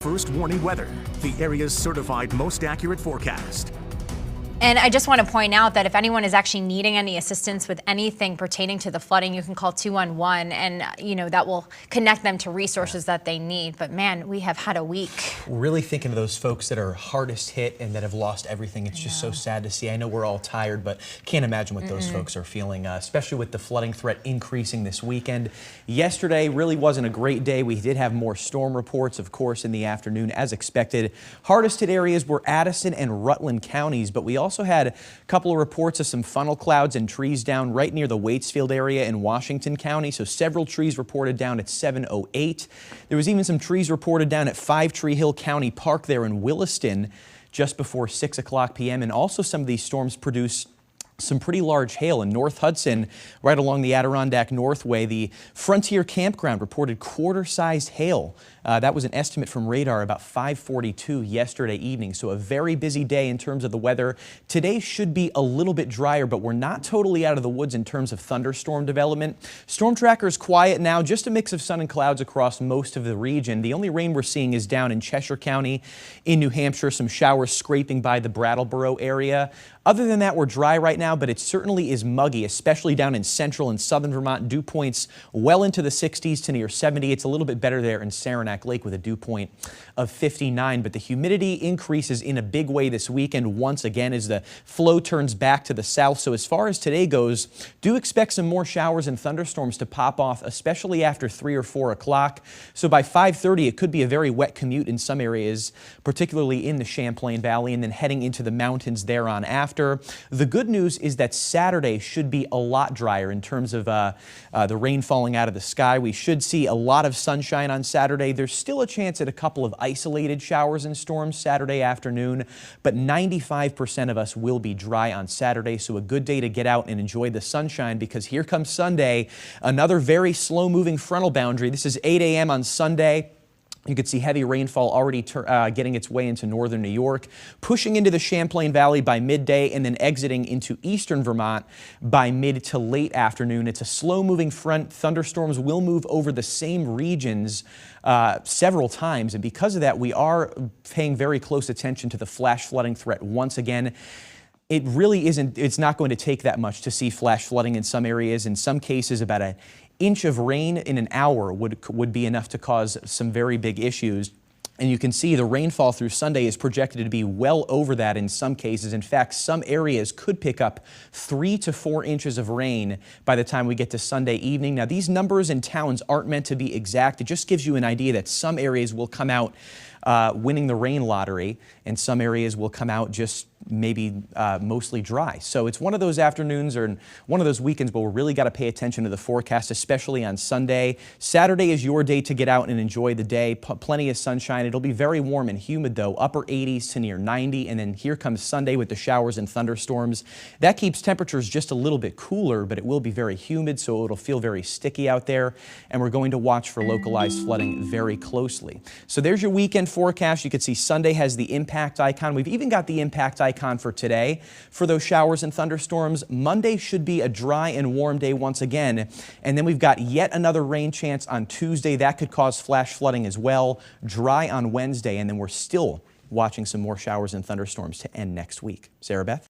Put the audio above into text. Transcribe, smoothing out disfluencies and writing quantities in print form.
First Warning Weather, the area's certified most accurate forecast. And I just want to point out that if anyone is actually needing any assistance with anything pertaining to the flooding, you can call 211 and, that will connect them to resources that they need. But man, we have had a week. Really thinking of those folks that are hardest hit and that have lost everything. It's just so sad to see. I know we're all tired, but can't imagine what those folks are feeling, especially with the flooding threat increasing this weekend. Yesterday really wasn't a great day. We did have more storm reports, of course, in the afternoon as expected. Hardest hit areas were Addison and Rutland counties, but we also had a couple of reports of some funnel clouds and trees down right near the Waitsfield area in Washington County. So several trees reported down at 708. There was even some trees reported down at Five Tree Hill County Park there in Williston just before 6 o'clock p.m. And also some of these storms produced some pretty large hail in North Hudson, right along the Adirondack Northway. The Frontier Campground reported quarter-sized hail. That was an estimate from radar about 5:42 yesterday evening. So a very busy day in terms of the weather. Today should be a little bit drier, but we're not totally out of the woods in terms of thunderstorm development. Storm tracker's quiet now, just a mix of sun and clouds across most of the region. The only rain we're seeing is down in Cheshire County in New Hampshire, some showers scraping by the Brattleboro area. Other than that, we're dry right now, but it certainly is muggy, especially down in central and southern Vermont. Dew points well into the 60s to near 70. It's a little bit better there in Saranac Lake with a dew point of 59, but the humidity increases in a big way this weekend once again as the flow turns back to the south. So as far as today goes, do expect some more showers and thunderstorms to pop off, especially after 3 or 4 o'clock. So by 5:30, it could be a very wet commute in some areas, particularly in the Champlain Valley, and then heading into the mountains thereon after. The good news is that Saturday should be a lot drier in terms of the rain falling out of the sky. We should see a lot of sunshine on Saturday. There's still a chance at a couple of isolated showers and storms Saturday afternoon, but 95% of us will be dry on Saturday, so a good day to get out and enjoy the sunshine, because here comes Sunday, another very slow-moving frontal boundary. This is 8 a.m. on Sunday. You could see heavy rainfall already getting its way into northern New York, pushing into the Champlain Valley by midday and then exiting into eastern Vermont by mid to late afternoon. It's a slow-moving front. Thunderstorms will move over the same regions several times, and because of that, we are paying very close attention to the flash flooding threat once again. It really isn't, it's not going to take that much to see flash flooding in some areas. In some cases, about an inch of rain in an hour would be enough to cause some very big issues. And you can see the rainfall through Sunday is projected to be well over that in some cases. In fact, some areas could pick up 3 to 4 inches of rain by the time we get to Sunday evening. Now, these numbers in towns aren't meant to be exact. It just gives you an idea that some areas will come out winning the rain lottery, and some areas will come out just maybe mostly dry. So it's one of those afternoons or one of those weekends where we really got to pay attention to the forecast, especially on Sunday. Saturday is your day to get out and enjoy the day. Plenty of sunshine. It'll be very warm and humid though, upper 80s to near 90. And then here comes Sunday with the showers and thunderstorms. That keeps temperatures just a little bit cooler, but it will be very humid, so it'll feel very sticky out there. And we're going to watch for localized flooding very closely. So there's your weekend forecast. You can see Sunday has the impact icon. We've even got the impact icon for today for those showers and thunderstorms. Monday should be a dry and warm day once again. And then we've got yet another rain chance on Tuesday. That could cause flash flooding as well. Dry on Wednesday. And then we're still watching some more showers and thunderstorms to end next week. Sarah Beth?